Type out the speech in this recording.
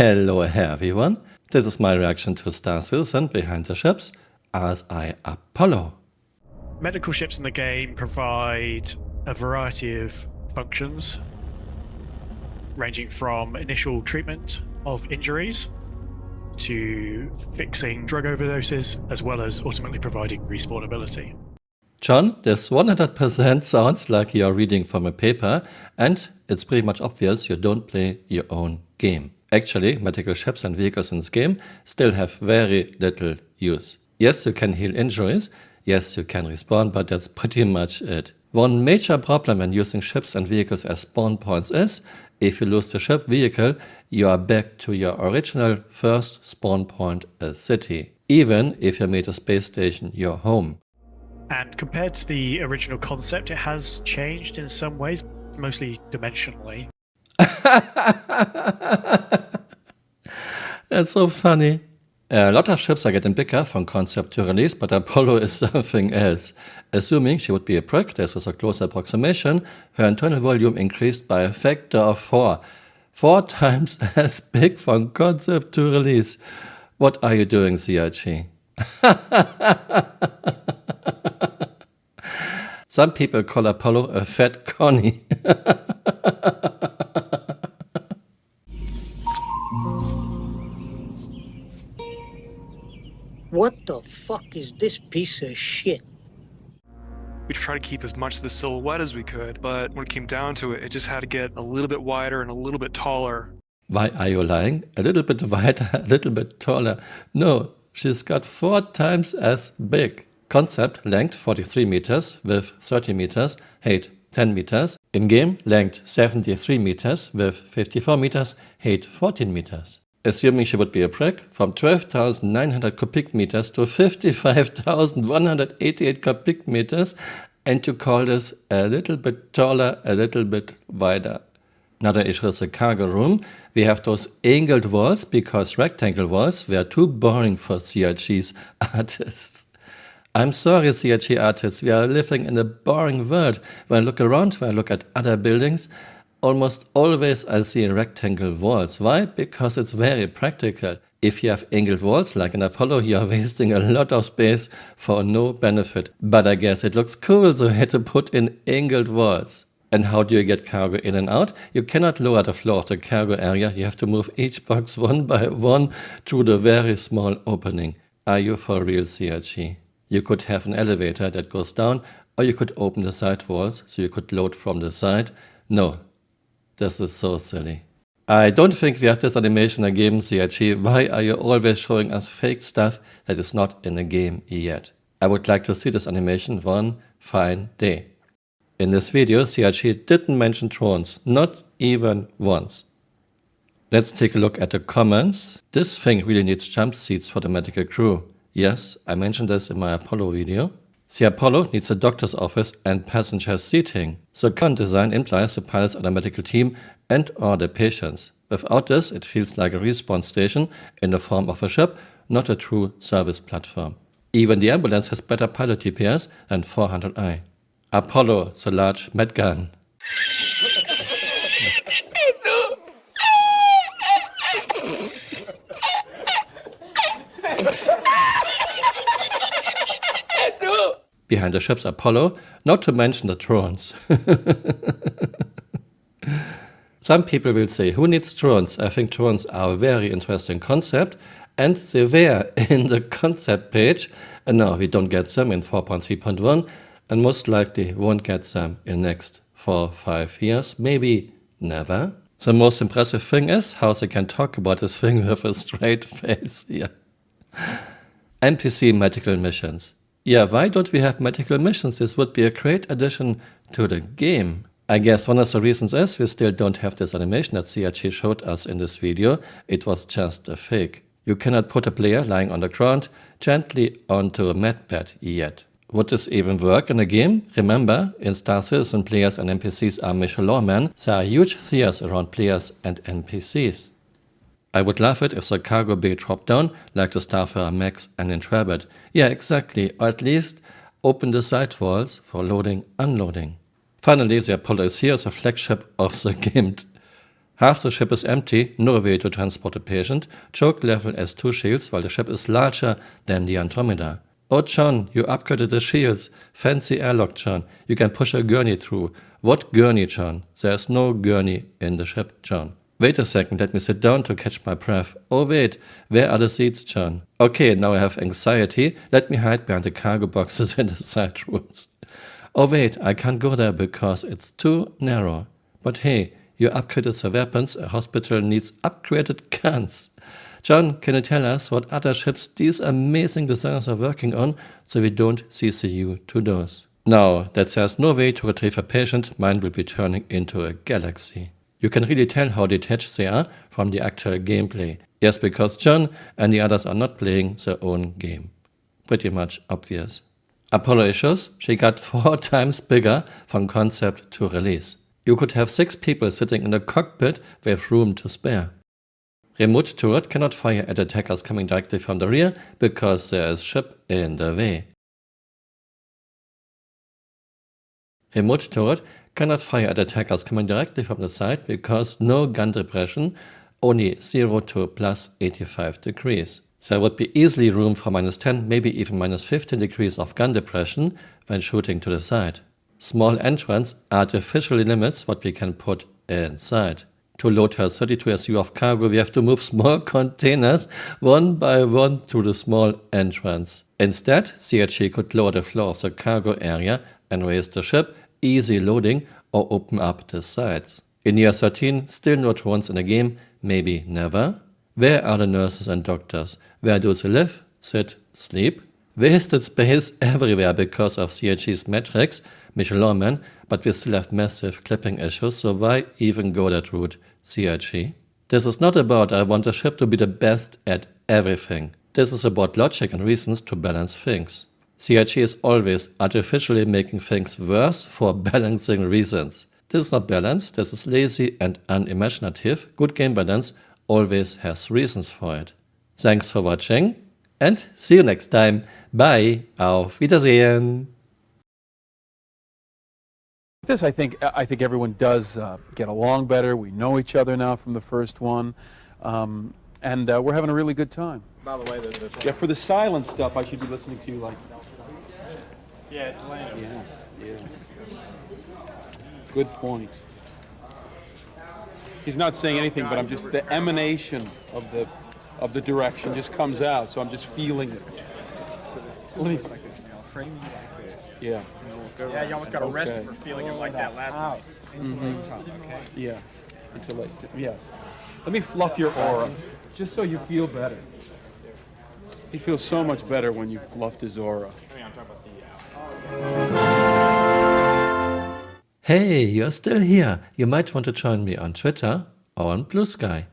Hello everyone, this is my reaction to Star Citizen Behind the Ships RSI Apollo. Medical ships in the game provide a variety of functions, ranging from initial treatment of injuries to fixing drug overdoses, as well as ultimately providing respawnability. John, this 100% sounds like you're reading from a paper, and it's pretty much obvious you don't play your own game. Actually, medical ships and vehicles in this game still have very little use. Yes, you can heal injuries, yes, you can respawn, but that's pretty much it. One major problem when using ships and vehicles as spawn points is, if you lose the ship vehicle, you are back to your original first spawn point, a city, even if you made a space station your home. And compared to the original concept, it has changed in some ways, mostly dimensionally. That's so funny. A lot of ships are getting bigger from concept to release, but Apollo is something else. Assuming she would be a prick, this is a close approximation, her internal volume increased by a factor of 4. 4 times as big from concept to release. What are you doing, CRG? Some people call Apollo a fat Connie. What the fuck is this piece of shit? We tried to keep as much of the silhouette as we could, but when it came down to it, it just had to get a little bit wider and a little bit taller. Why are you lying? A little bit wider, a little bit taller. No, she's got 4 times as big. Concept length 43 meters, width 30 meters, height 10 meters. In-game length 73 meters, width 54 meters, height 14 meters. Assuming she would be a prick, from 12,900 cubic meters to 55,188 cubic meters, and you call this a little bit taller, a little bit wider. Another issue is the cargo room. We have those angled walls because rectangle walls were too boring for CRG's artists. I'm sorry, CRG artists, we are living in a boring world. When I look around, when I look at other buildings, almost always I see rectangle walls. Why? Because it's very practical. If you have angled walls like in Apollo, you are wasting a lot of space for no benefit. But I guess it looks cool, so I had to put in angled walls. And how do you get cargo in and out? You cannot lower the floor of the cargo area. You have to move each box one by one through the very small opening. Are you for real, CRG? You could have an elevator that goes down, or you could open the side walls so you could load from the side. No. This is so silly. I don't think we have this animation in a game, CRG. Why are you always showing us fake stuff that is not in a game yet? I would like to see this animation one fine day. In this video, CRG didn't mention drones, not even once. Let's take a look at the comments. This thing really needs jump seats for the medical crew. Yes, I mentioned this in my Apollo video. The Apollo needs a doctor's office and passenger seating. So current design implies the pilots are the medical team and or the patients. Without this, it feels like a respawn station in the form of a ship, not a true service platform. Even the ambulance has better pilot DPS than 400i. Apollo, the large med gun. Behind the ships Apollo, not to mention the drones. Some people will say, who needs drones? I think drones are a very interesting concept, and they were in the concept page, and now we don't get them in 4.3.1, and most likely won't get them in the next 4-5 years, maybe never. The most impressive thing is how they can talk about this thing with a straight face here. NPC medical missions. Yeah, why don't we have medical missions? This would be a great addition to the game. I guess one of the reasons is we still don't have this animation that CRG showed us in this video. It was just a fake. You cannot put a player lying on the ground gently onto a medbed yet. Would this even work in a game? Remember, in Star Citizen, players and NPCs are Michelin men. There are huge fears around players and NPCs. I would love it if the cargo bay dropped down like the Starfarer Max and Intrepid. Yeah, exactly, or at least open the side walls for loading, unloading. Finally, the Apollo is here as a flagship of the game. Half the ship is empty, no way to transport a patient. Choke level S2 shields while the ship is larger than the Andromeda. Oh John, you upgraded the shields. Fancy airlock, John. You can push a gurney through. What gurney, John? There's no gurney in the ship, John. Wait a second, let me sit down to catch my breath. Oh wait, where are the seats, John? Okay, now I have anxiety. Let me hide behind the cargo boxes in the side rooms. Oh wait, I can't go there because it's too narrow. But hey, you upgraded the weapons. A hospital needs upgraded guns. John, can you tell us what other ships these amazing designers are working on so we don't CCU to those? Now that there's no way to retrieve a patient, mine will be turning into a galaxy. You can really tell how detached they are from the actual gameplay. Yes, because John and the others are not playing their own game. Pretty much obvious. Apollo issues, she got 4 times bigger from concept to release. You could have 6 people sitting in the cockpit with room to spare. Remote turret cannot fire at attackers coming directly from the rear because there is ship in the way. Remote turret cannot fire at attackers coming directly from the side because no gun depression, only 0 to plus 85 degrees. There would be easily room for minus 10, maybe even minus 15 degrees of gun depression when shooting to the side. Small entrance artificially limits what we can put inside. To load her 32 SU of cargo, we have to move small containers one by one through the small entrance. Instead, CHG could lower the floor of the cargo area and raise the ship, easy loading, or open up the sides. In year 13, still no drones in the game, maybe never. Where are the nurses and doctors? Where do they live, sit, sleep? Wasted space everywhere because of CHG's metrics, Michelin Man, but we still have massive clipping issues, so why even go that route, CHG? This is not about I want the ship to be the best at everything. This is about logic and reasons to balance things. CHG is always artificially making things worse for balancing reasons. This is not balance, this is lazy and unimaginative. Good game balance always has reasons for it. Thanks for watching and see you next time. Bye, auf Wiedersehen. I think everyone does get along better. We know each other now from the first one, and we're having a really good time. By the way, Yeah, for the silent stuff, I should be listening to you like. yeah, it's lame. Yeah. Good point. He's not saying anything, but I'm just the emanation of the direction just comes out, so I'm just feeling it. So this like this, frame you like this. Yeah. Yeah, you almost got arrested Okay. for feeling it like that last night. Okay. Yeah. Until like yes. Let me fluff your aura, just so you feel better. He feels so much better when you fluffed his aura. I mean, I'm talking about the. Hey, you're still here. You might want to join me on Twitter or on Blue Sky.